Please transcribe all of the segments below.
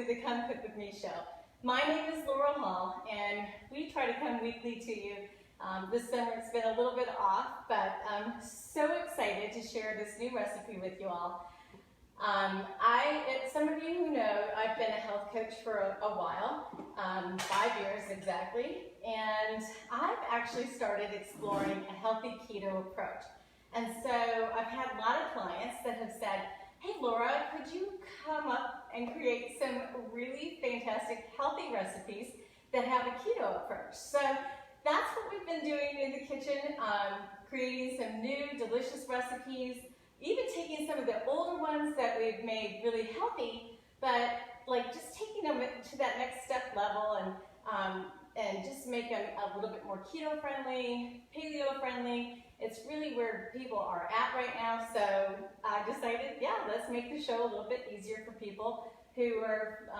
to the Come Cook With Me show. My name is Laurel Hall, and we try to come weekly to you. This summer it's been a little bit off, but I'm so excited to share this new recipe with you all. Some of you who know, I've been a health coach for a while, 5 years exactly, and I've actually started exploring a healthy keto approach. And so I've had a lot of clients that have said, hey Laura, could you come up and create some really fantastic healthy recipes that have a keto approach? So that's what we've been doing in the kitchen, creating some new delicious recipes, even taking some of the older ones that we've made really healthy, but like just taking them to that next step level and just make them a little bit more keto friendly, paleo friendly. It's really where people are at right now, so I decided, yeah, let's make the show a little bit easier for people who are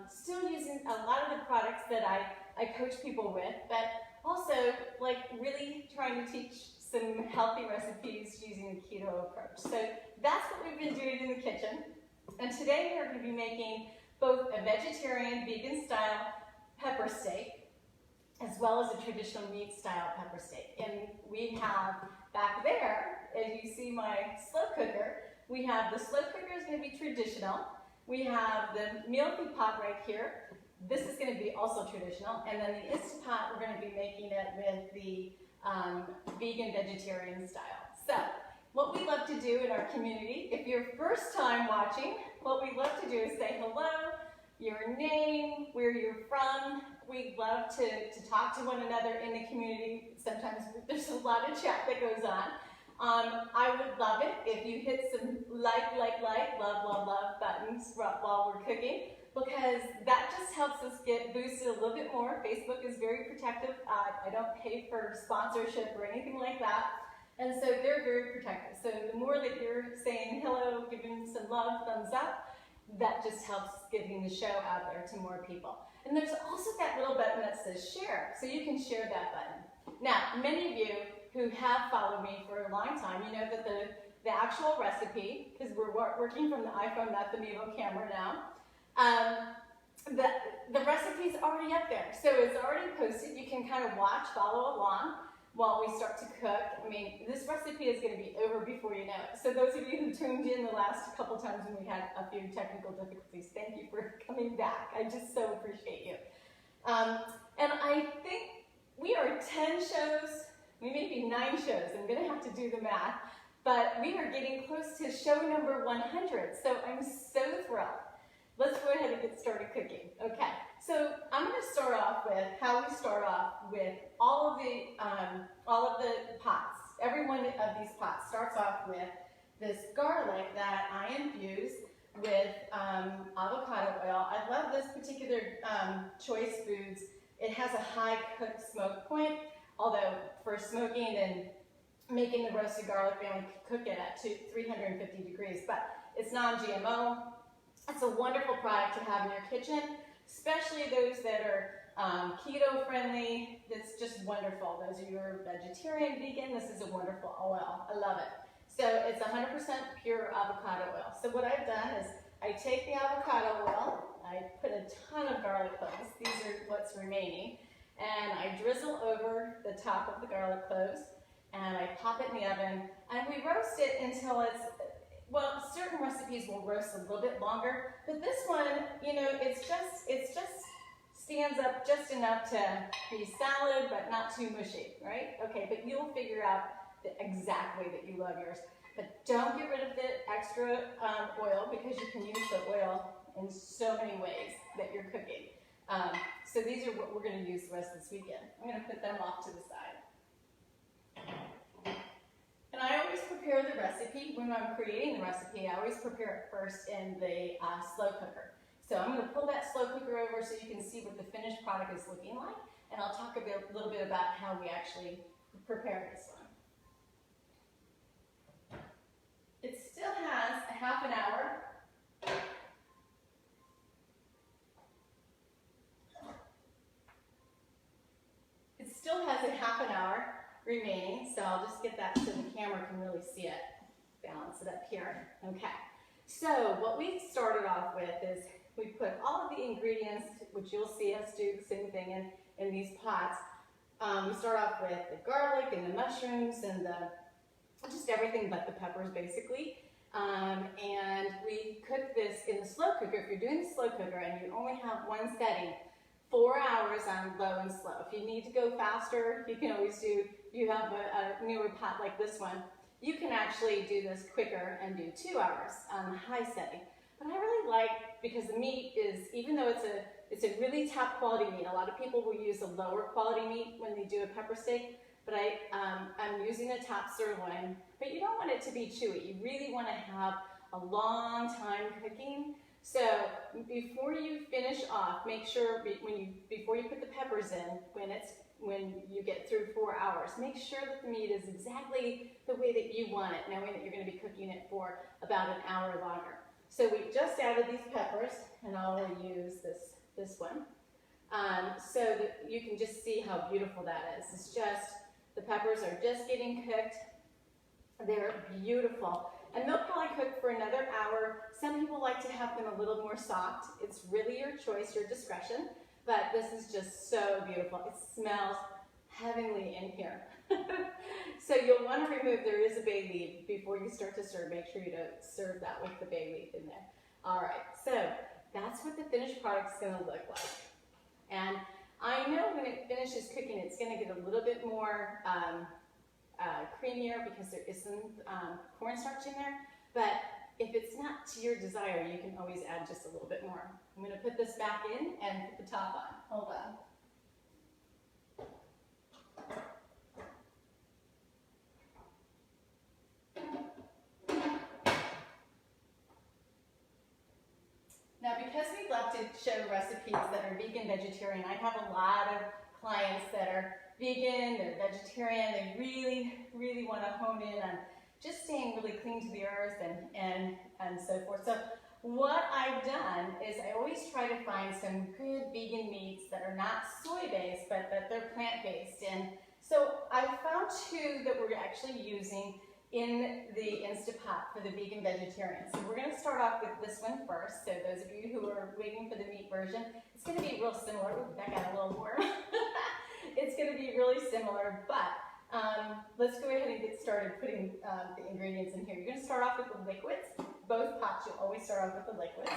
still using a lot of the products that I coach people with, but also like really trying to teach some healthy recipes using the keto approach. So that's what we've been doing in the kitchen. And today we're going to be making both a vegetarian, vegan style pepper steak, as well as a traditional meat style pepper steak. And we have back there, as you see my slow cooker, we have the slow cooker is going to be traditional. We have the MEALTHY pot right here. This is going to be also traditional. And then the Instant Pot, we're going to be making it with the vegan vegetarian style. So what we love to do in our community, if you're first time watching, what we love to do is say hello, your name, where you're from. We love to talk to one another in the community. Sometimes there's a lot of chat that goes on. I would love it if you hit some like, love buttons while we're cooking, because that just helps us get boosted a little bit more. Facebook is very protective. I don't pay for sponsorship or anything like that. And so they're very protective. So the more that you're saying hello, giving some love, thumbs up, that just helps getting the show out there to more people. And there's also that little button that says share, so you can share that button. Now, many of you who have followed me for a long time, you know that the actual recipe, because we're working from the iPhone, not the Mevo camera now, the recipe's already up there. So it's already posted. You can kind of watch, follow along while we start to cook. I mean, this recipe is going to be over before you know it. So those of you who tuned in the last couple times when we had a few technical difficulties, thank you for coming back. I just so appreciate you. And I think we are 10 shows, we may be 9 shows. I'm going to have to do the math, but we are getting close to show number 100. So I'm so thrilled. Let's go ahead and get started cooking. Okay, so I'm going to start off with how we start off with all of the pots. Every one of these pots starts off with this garlic that I infuse with avocado oil. I love this particular Choice Foods. It has a high cook smoke point, although for smoking and making the roasted garlic, we only cook it at 350 degrees, but it's non-GMO. It's a wonderful product to have in your kitchen, especially those that are keto friendly. It's just wonderful. Those of you who are vegetarian, vegan, this is a wonderful oil. I love it. So it's 100% pure avocado oil. So what I've done is I take the avocado oil, I put a ton of garlic cloves. These are what's remaining. And I drizzle over the top of the garlic cloves and I pop it in the oven and we roast it until it's, well, certain recipes will roast a little bit longer, but this one, you know, it's just stands up just enough to be salad, but not too mushy, right? Okay, but you'll figure out the exact way that you love yours. But don't get rid of the extra oil, because you can use the oil in so many ways that you're cooking. So these are what we're going to use the rest of this weekend. I'm going to put them off to the side. And I always prepare the recipe, when I'm creating the recipe, I always prepare it first in the slow cooker. So I'm going to pull that slow cooker over so you can see what the finished product is looking like, and I'll talk a little bit about how we actually prepare this one. It still has a half an hour. It still has a half an hour remaining, so I'll just get that so the camera can really see it. Balance it up here. Okay. So what we started off with is we put all of the ingredients, which you'll see us do the same thing in these pots. We start off with the garlic and the mushrooms and just everything but the peppers, basically. And we cook this in the slow cooker. If you're doing the slow cooker and you only have one setting, 4 hours on low and slow. If you need to go faster, you can always do, you have a newer pot like this one, you can actually do this quicker and do 2 hours on the high setting. But I really like, because the meat is, even though it's a really top quality meat, a lot of people will use a lower quality meat when they do a pepper steak, but I'm using a top sirloin, but you don't want it to be chewy. You really want to have a long time cooking. So before you finish off, make sure before you put the peppers in, when you get through 4 hours, make sure that the meat is exactly the way that you want it, knowing that you're going to be cooking it for about an hour longer. So we just added these peppers, and I'll use this one, so that you can just see how beautiful that is. It's just, the peppers are just getting cooked. They're beautiful. And they'll probably cook for another hour. Some people like to have them a little more soft. It's really your choice, your discretion, but this is just so beautiful. It smells heavenly in here. So you'll want to remove, there is a bay leaf before you start to serve. Make sure you don't serve that with the bay leaf in there. All right, so that's what the finished product is going to look like. And I know when it finishes cooking, it's going to get a little bit more creamier because there is some cornstarch in there. But if it's not to your desire, you can always add just a little bit more. I'm going to put this back in and put the top on. Hold on. Now, because we love to show recipes that are vegan, vegetarian, I have a lot of clients that are vegan, they're vegetarian, they really, really want to hone in on just staying really clean to the earth and so forth. So what I've done is I always try to find some good vegan meats that are not soy-based, but that they're plant-based. And so I found two that we're actually using in the Instapot for the vegan vegetarian. So we're going to start off with this one first. So those of you who are waiting for the meat version, it's going to be real similar. Ooh, that got a little warm. It's going to be really similar, but let's go ahead and get started putting the ingredients in here. You're going to start off with the liquids. Both pots, you'll always start off with the liquids.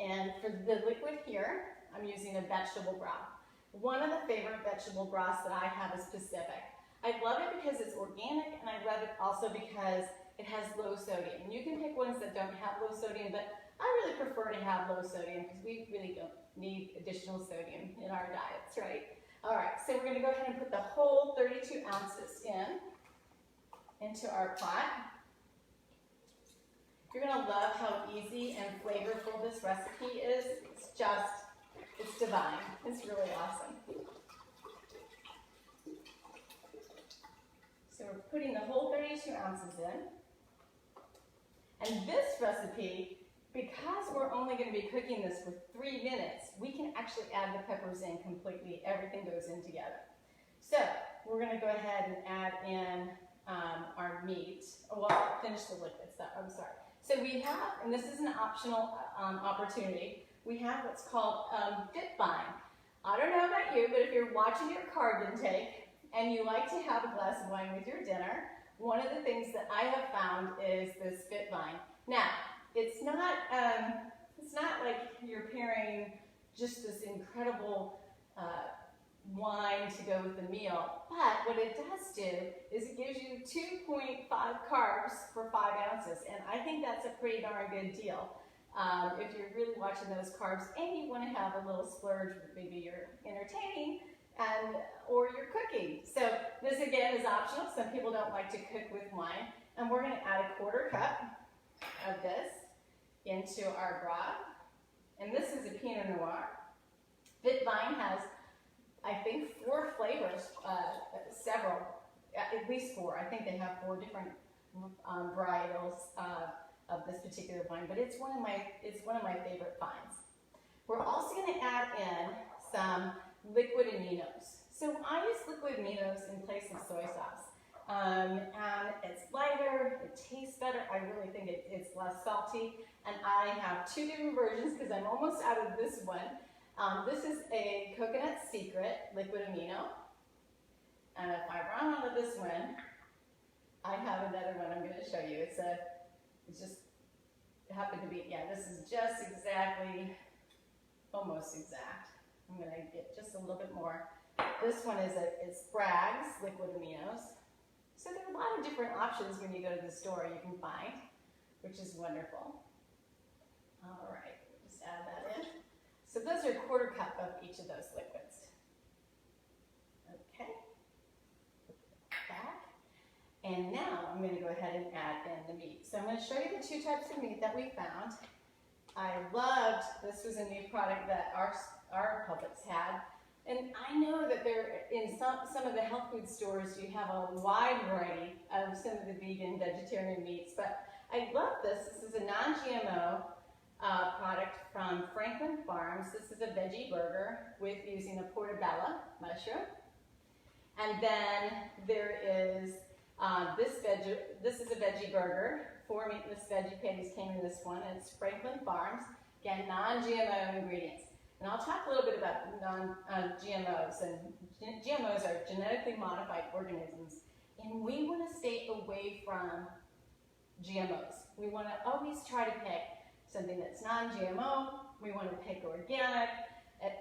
And for the liquid here, I'm using a vegetable broth. One of the favorite vegetable broths that I have is Pacific. I love it because it's organic, and I love it also because it has low sodium. You can pick ones that don't have low sodium, but I really prefer to have low sodium because we really don't need additional sodium in our diets, right? All right, so we're going to go ahead and put the whole 32 ounces into our pot. You're going to love how easy and flavorful this recipe is. It's divine. It's really awesome. So we're putting the whole 32 ounces in. And this recipe, because we're only going to be cooking this for 3 minutes, we can actually add the peppers in completely. Everything goes in together. So we're going to go ahead and add in our meat. Well, I'll finish the liquids. I'm sorry. So we have, and this is an optional opportunity, we have what's called Veggie. I don't know about you, but if you're watching your carb intake, and you like to have a glass of wine with your dinner, one of the things that I have found is this Veggie. Now, it's not like you're pairing just this incredible wine to go with the meal, but what it does do is it gives you 2.5 carbs for 5 ounces, and I think that's a pretty darn good deal. If you're really watching those carbs and you want to have a little splurge, maybe you're entertaining, or you're cooking. So this again is optional. Some people don't like to cook with wine. And we're going to add a 1/4 cup of this into our broth. And this is a Pinot Noir. Veggie has, I think, 4 flavors, several, at least 4. I think they have 4 different varietals of this particular wine, but it's one of my favorite wines. We're also going to add in some liquid aminos. So I use liquid aminos in place of soy sauce. and it's lighter, it tastes better. I really think it's less salty. And I have two different versions because I'm almost out of this one. This is a Coconut Secret Liquid Amino. And if I run out of this one, I have another one I'm going to show you. It's just happened to be, yeah, this is just exactly, almost exact. I'm going to get just a little bit more. This one is it's Bragg's Liquid Aminos. So there are a lot of different options when you go to the store you can find, which is wonderful. All right, we'll just add that in. So those are a 1/4 cup of each of those liquids. Okay, back. And now I'm going to go ahead and add in the meat. So I'm going to show you the 2 types of meat that we found. I loved, this was a new product that our Publix had. And I know that there, in some of the health food stores, you have a wide variety of some of the vegan, vegetarian meats. But I love this. This is a non-GMO product from Franklin Farms. This is a veggie burger with using a Portabella mushroom. And then there is this is a veggie burger. 4 meatless veggie patties came in this one. And it's Franklin Farms. Again, non-GMO ingredients. And I'll talk a little bit about GMOs. And GMOs are genetically modified organisms. And we want to stay away from GMOs. We want to always try to pick something that's non-GMO. We want to pick organic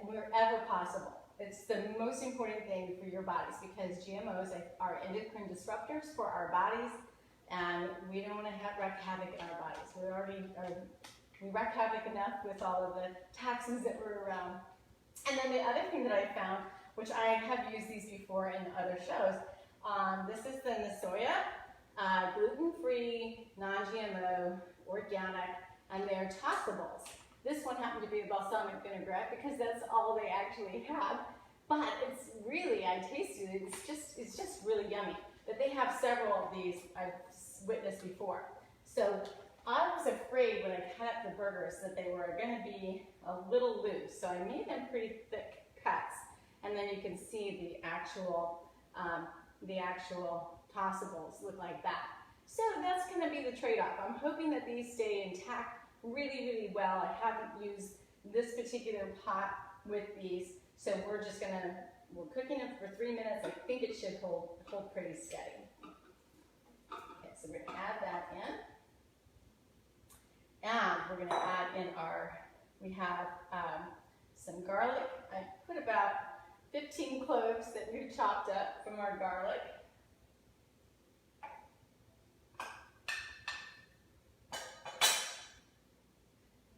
wherever possible. It's the most important thing for your bodies because GMOs are endocrine disruptors for our bodies. And we don't want to wreak havoc in our bodies. We wreak havoc enough with all of the toxins that were around. And then the other thing that I found, which I have used these before in other shows, this is the Soya, gluten-free, non-GMO, organic, and they're tossables. This one happened to be a balsamic vinaigrette because that's all they actually have. But it's really, I tasted it, it's just really yummy. But they have several of these I've witnessed before. So I was afraid when I cut up the burgers that they were going to be a little loose. So I made them pretty thick cuts. And then you can see the actual tossables look like that. So that's going to be the trade-off. I'm hoping that these stay intact really, really well. I haven't used this particular pot with these. So we're cooking them for 3 minutes. I think it should hold pretty steady. Okay, so we're going to add that in. And we're going to add in we have some garlic. I put about 15 cloves that we chopped up from our garlic.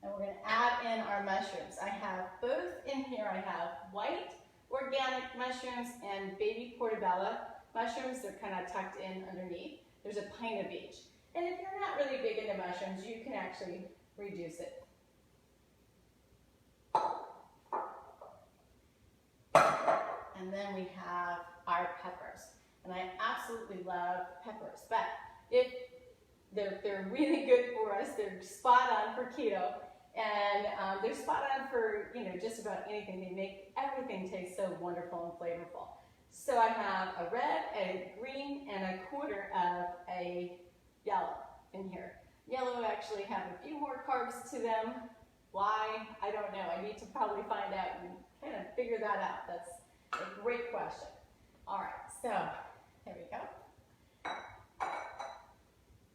And we're going to add in our mushrooms. I have both in here. I have white organic mushrooms and baby Portabella mushrooms. They're kind of tucked in underneath. There's a pint of each. And if you're not really big into mushrooms, you can actually reduce it. And then we have our peppers. And I absolutely love peppers, but if they're really good for us, they're spot on for keto, and they're spot on for just about anything. They make everything taste so wonderful and flavorful. So I have a red, a green, and a 1/4 of a yellow in here. Yellow actually have a few more carbs to them. Why? I don't know. I need to probably find out and kind of figure that out. That's a great question. All right, so here we go.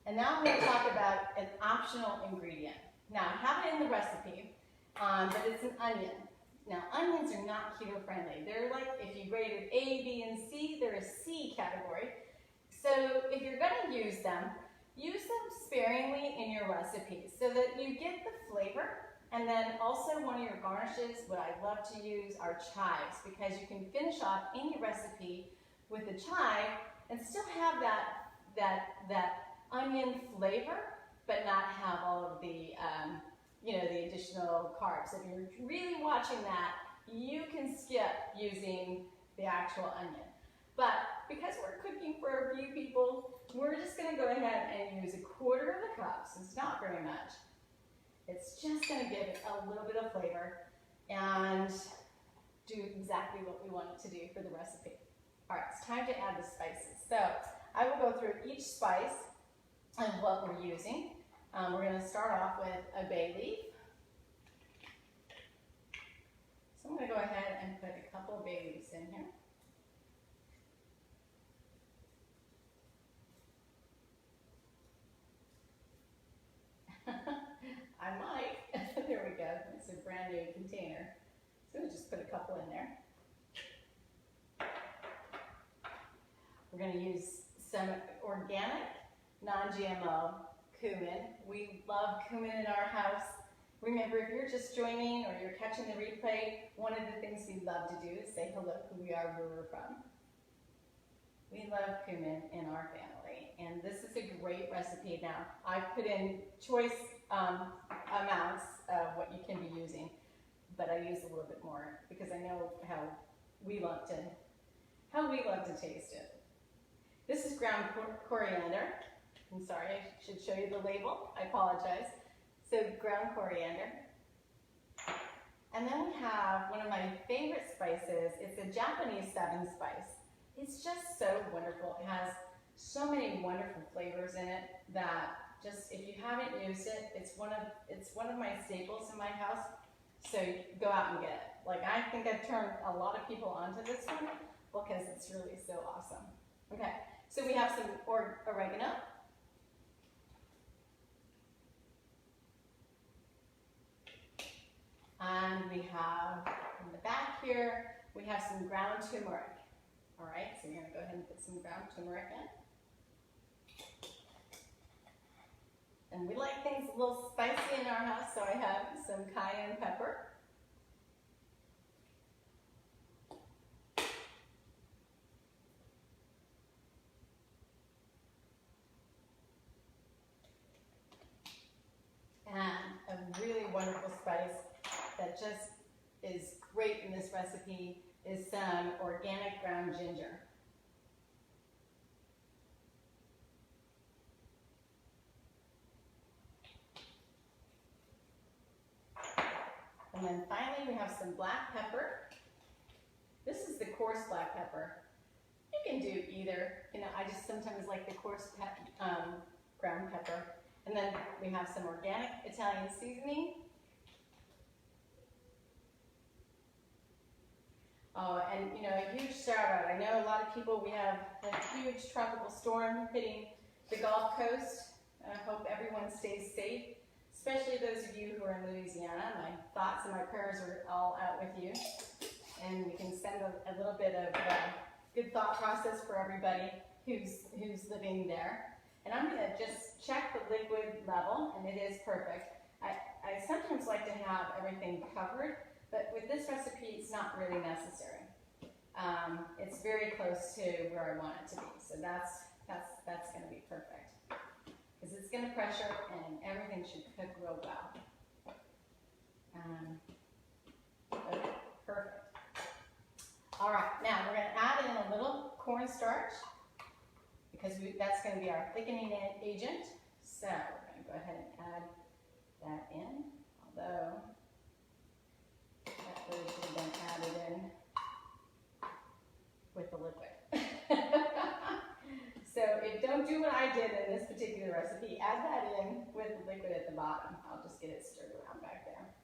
And now I'm going to talk about an optional ingredient. Now, I have it in the recipe, but it's an onion. Now, onions are not keto friendly. They're like, if you graded A, B, and C, they're a C category. So if you're going to use them sparingly in your recipes so that you get the flavor. And then also one of your garnishes, what I love to use are chives, because you can finish off any recipe with a chive and still have that onion flavor, but not have all of the the additional carbs. If you're really watching that, you can skip using the actual onion. But because we're cooking for a few people, we're just going to go ahead and use a 1/4 of the cup. So it's not very much. It's just going to give it a little bit of flavor and do exactly what we want it to do for the recipe. All right, it's time to add the spices. So I will go through each spice and what we're using. We're going to start off with a bay leaf. So I'm going to go ahead and put a couple of bay leaves in here. I might. There we go. It's a brand new container. So we'll just put a couple in there. We're going to use some organic, non-GMO cumin. We love cumin in our house. Remember, if you're just joining or you're catching the replay, one of the things we love to do is say hello, who we are, where we're from. We love cumin in our family, and this is a great recipe. Now, I've put in choice amounts of what you can be using, but I use a little bit more because I know how we love to taste it. This is ground coriander. I'm sorry, I should show you the label. I apologize. So ground coriander. And then we have one of my favorite spices. It's a Japanese 7 spice. It's just so wonderful. It has so many wonderful flavors in it that just, if you haven't used it, it's one of my staples in my house. So go out and get it. Like, I think I've turned a lot of people onto this one because it's really so awesome. Okay, so we have some oregano. And we have, in the back here, we have some ground turmeric. All right, so we're going to go ahead and put some ground turmeric in. And we like things a little spicy in our house, so I have some cayenne pepper. And a really wonderful spice that just is great in this recipe is some organic ground ginger. And then finally we have some black pepper. This is the coarse black pepper. You can do either. You know, I just sometimes like the coarse ground pepper. And then we have some organic Italian seasoning. Oh, and you know, a huge shout out. I know a lot of people, we have a huge tropical storm hitting the Gulf Coast. I hope everyone stays safe, especially those of you who are in Louisiana. My thoughts and my prayers are all out with you. And we can send a little bit of good thought process for everybody who's living there. And I'm going to just check the liquid level, and it is perfect. I sometimes like to have everything covered, but with this recipe, it's not really necessary. It's very close to where I want it to be, so that's going to be perfect. Because it's going to pressure, and everything should cook real well. Okay, perfect. All right, now we're going to add in a little cornstarch, because that's going to be our thickening agent. So we're going to go ahead and add that in, although that really should have been added in with the liquid. So don't do what I did in this particular recipe. Add that in with the liquid at the bottom. I'll just get it stirred around back there.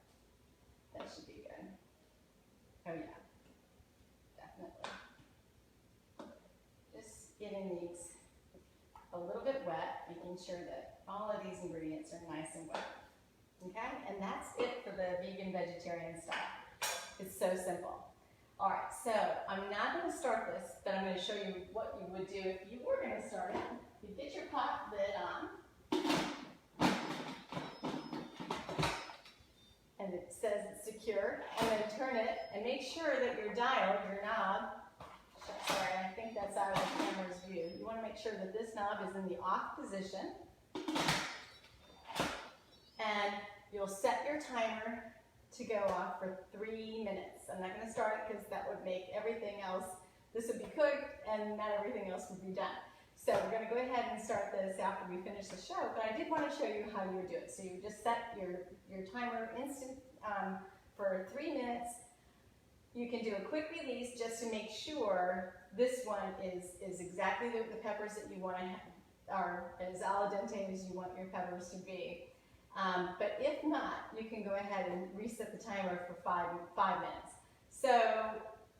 That should be good. Oh yeah, definitely. Just getting these a little bit wet, making sure that all of these ingredients are nice and wet. Okay, and that's it for the vegan vegetarian stuff. It's so simple. All right, so I'm not going to start this, but I'm going to show you what you would do if you were going to start it. You get your pot lid on, and it says it's secure, and then turn it, and make sure that your dial, your knob, sorry, I think that's out of the camera's view. You want to make sure that this knob is in the off position. And you'll set your timer to go off for 3 minutes. I'm not going to start it because that would make everything else, this would be cooked and not everything else would be done. So we're going to go ahead and start this after we finish the show, but I did want to show you how you would do it. So you just set your timer for 3 minutes. You can do a quick release just to make sure this one is exactly the peppers that you want to have, are as al dente as you want your peppers to be. But if not, you can go ahead and reset the timer for five minutes. So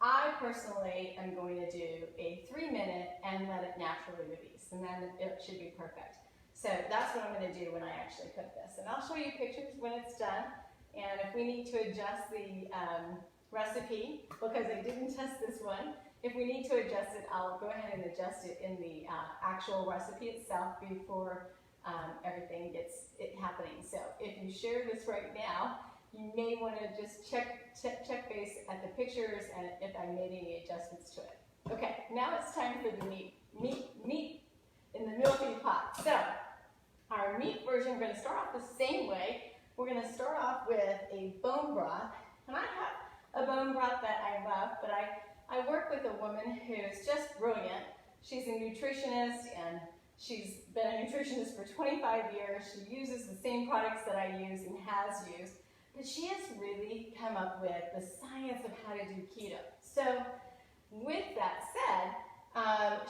I personally am going to do a 3-minute and let it naturally release, and then it should be perfect. So that's what I'm going to do when I actually cook this. And I'll show you pictures when it's done. And if we need to adjust the recipe, because I didn't test this one, if we need to adjust it, I'll go ahead and adjust it in the actual recipe itself before everything gets happening. So if you share this right now, you may want to just check base at the pictures and if I made any adjustments to it. Okay, now it's time for the meat in the MEALTHY pot. So our meat version, we're going to start off the same way. We're going to start off with a bone broth, and I have a bone broth that I love, but I work with a woman who's just brilliant. She's a nutritionist, and she's been a nutritionist for 25 years. She uses the same products that I use and has used, but she has really come up with the science of how to do keto. So with that said,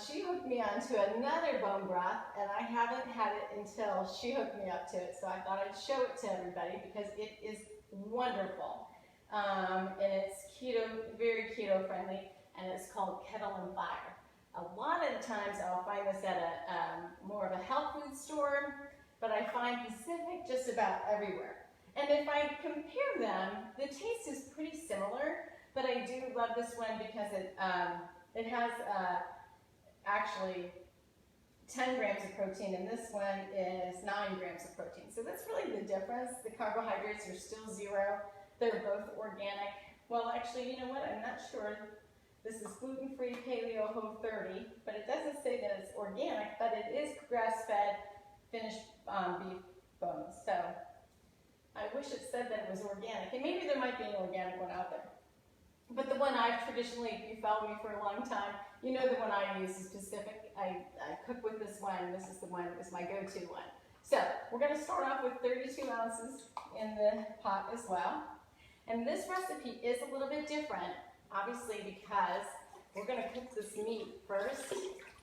she hooked me onto another bone broth, and I haven't had it until she hooked me up to it, so I thought I'd show it to everybody because it is wonderful. And it's keto, very keto friendly, and it's called Kettle and Fire. A lot of the times I'll find this at a more of a health food store, but I find Pacific just about everywhere. And if I compare them, the taste is pretty similar, but I do love this one because it has actually 10 grams of protein, and this one is 9 grams of protein. So that's really the difference. The carbohydrates are still 0. They're both organic. Well, actually, you know what? I'm not sure. This is gluten-free, paleo, whole 30, but it doesn't say that it's organic, but it is grass-fed, finished beef bones. So I wish it said that it was organic, and maybe there might be an organic one out there. But the one I've traditionally, if you follow me for a long time, you know the one I use is Pacific. I cook with this one. This is the one that was my go-to one. So we're going to start off with 32 ounces in the pot as well. And this recipe is a little bit different, obviously, because we're going to cook this meat first.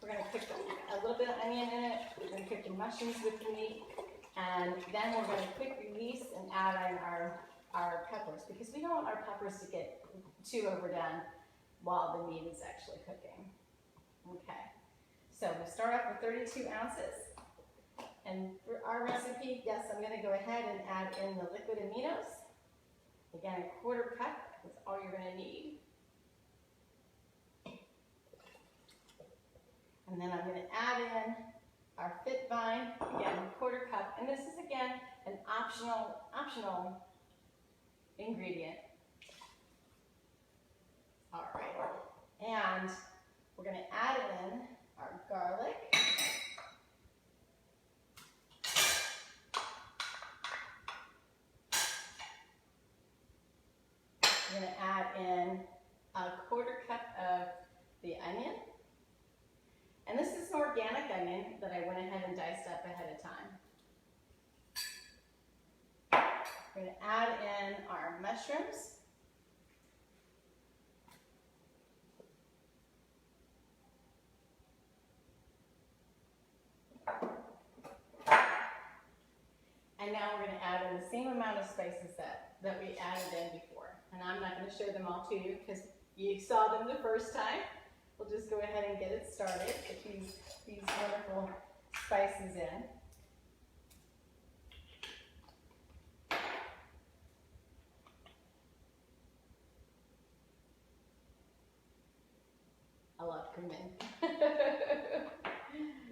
We're going to cook a little bit of onion in it. We're going to cook the mushrooms with the meat. And then we're going to quick release and add in our peppers, because we don't want our peppers to get too overdone while the meat is actually cooking. Okay, so we'll start off with 32 ounces. And for our recipe, yes, I'm going to go ahead and add in the liquid aminos. Again, a 1/4 cup is all you're going to need. And then I'm going to add in our fit vine, again, 1/4 cup. And this is, again, an optional ingredient. All right, and we're going to add in our garlic. We're going to add in a 1/4 cup of the onion. And this is an organic onion that I went ahead and diced up ahead of time. We're going to add in our mushrooms. And now we're going to add in the same amount of spices that we added in before. And I'm not going to show them all to you because you saw them the first time. We'll just go ahead and get it started. Get these wonderful spices in. I love cumin.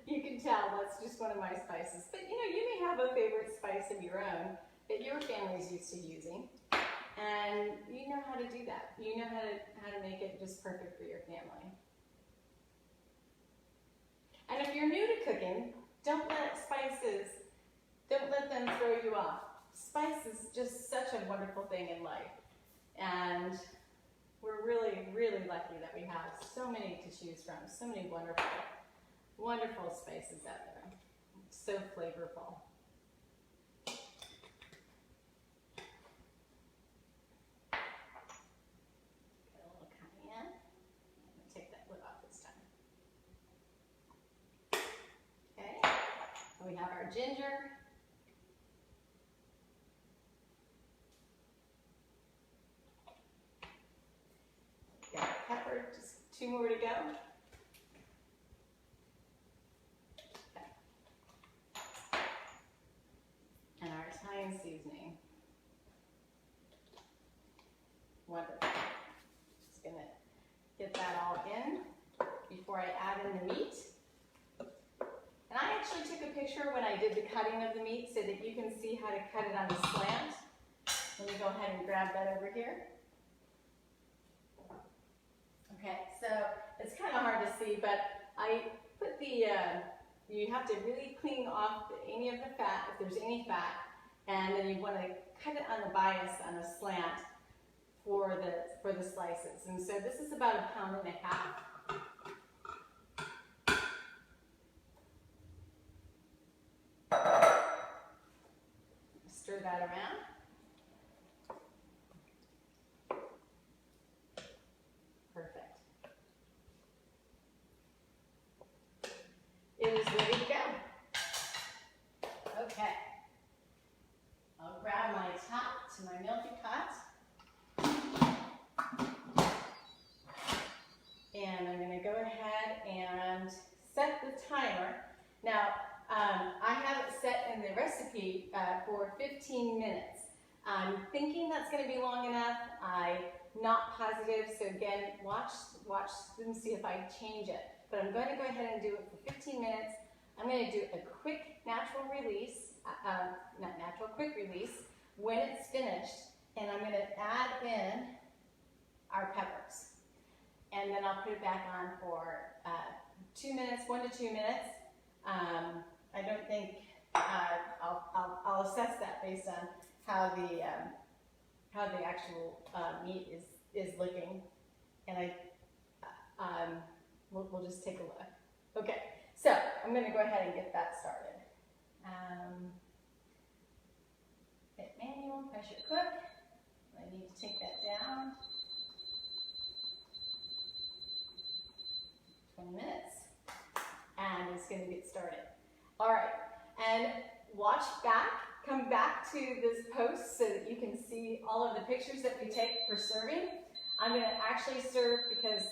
You can tell that's just one of my spices. But you know, you may have a favorite spice of your own that your family's used to using. And you know how to do that. You know how to make it just perfect for your family. And if you're new to cooking, don't let them throw you off. Spice is just such a wonderful thing in life. And we're really, really lucky that we have so many to choose from, so many wonderful, wonderful spices out there. So flavorful. Get a little cayenne. I'm going to take that lid off this we have our ginger. Got pepper, just 2 more to go. Okay. And our Italian seasoning. Wonderful. Just gonna get that all in before I add in the meat. And I actually took a picture when I did the cutting of the meat so that you can see how to cut it on a slant. Let me go ahead and grab that over here. Okay, so it's kind of hard to see, but I put the, you have to really clean off any of the fat, if there's any fat, and then you want to cut it on the bias on a slant for the slices. And so this is about 1.5 pounds. Stir that around. Perfect. It is ready to go. Okay. I'll grab my top to my MEALTHY pot. And I'm going to go ahead and set the timer. Now, I have it set in the recipe for 15 minutes. I'm thinking that's going to be long enough. I'm not positive, so again, watch and see if I change it. But I'm going to go ahead and do it for 15 minutes. I'm going to do a quick natural release, quick release when it's finished, and I'm going to add in our peppers. And then I'll put it back on for 2 minutes, 1 to 2 minutes. I don't think I'll assess that based on how the actual meat is looking, and we'll just take a look. Okay, so I'm going to go ahead and get that started. Hit manual, pressure cook. I need to take that down. 20 minutes, and it's going to get started. All right, and watch back, come back to this post so that you can see all of the pictures that we take for serving. I'm going to actually serve because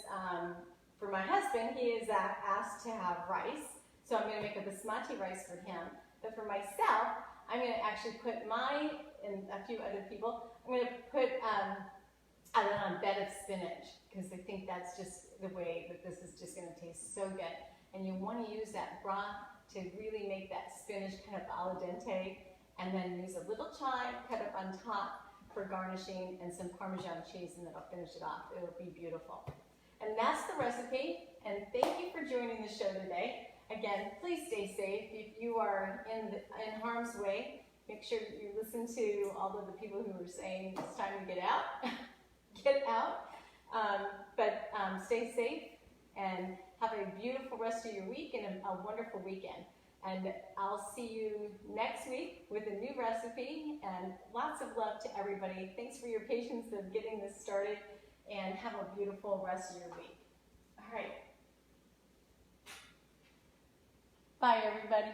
for my husband, he is asked to have rice, so I'm going to make a basmati rice for him. But for myself, I'm going to actually put and a few other people, I'm going to put on a bed of spinach, because I think that's just the way that this is just going to taste so good. And you want to use that broth to really make that spinach kind of al dente, and then use a little thyme cut up on top for garnishing and some Parmesan cheese, and then I'll finish it off. It'll be beautiful. And that's the recipe, and thank you for joining the show today. Again, please stay safe. If you are in harm's way, make sure you listen to all of the people who are saying it's time to get out. Get out. But stay safe and have a beautiful rest of your week and a wonderful weekend. And I'll see you next week with a new recipe, and lots of love to everybody. Thanks for your patience of getting this started, and have a beautiful rest of your week. All right. Bye, everybody.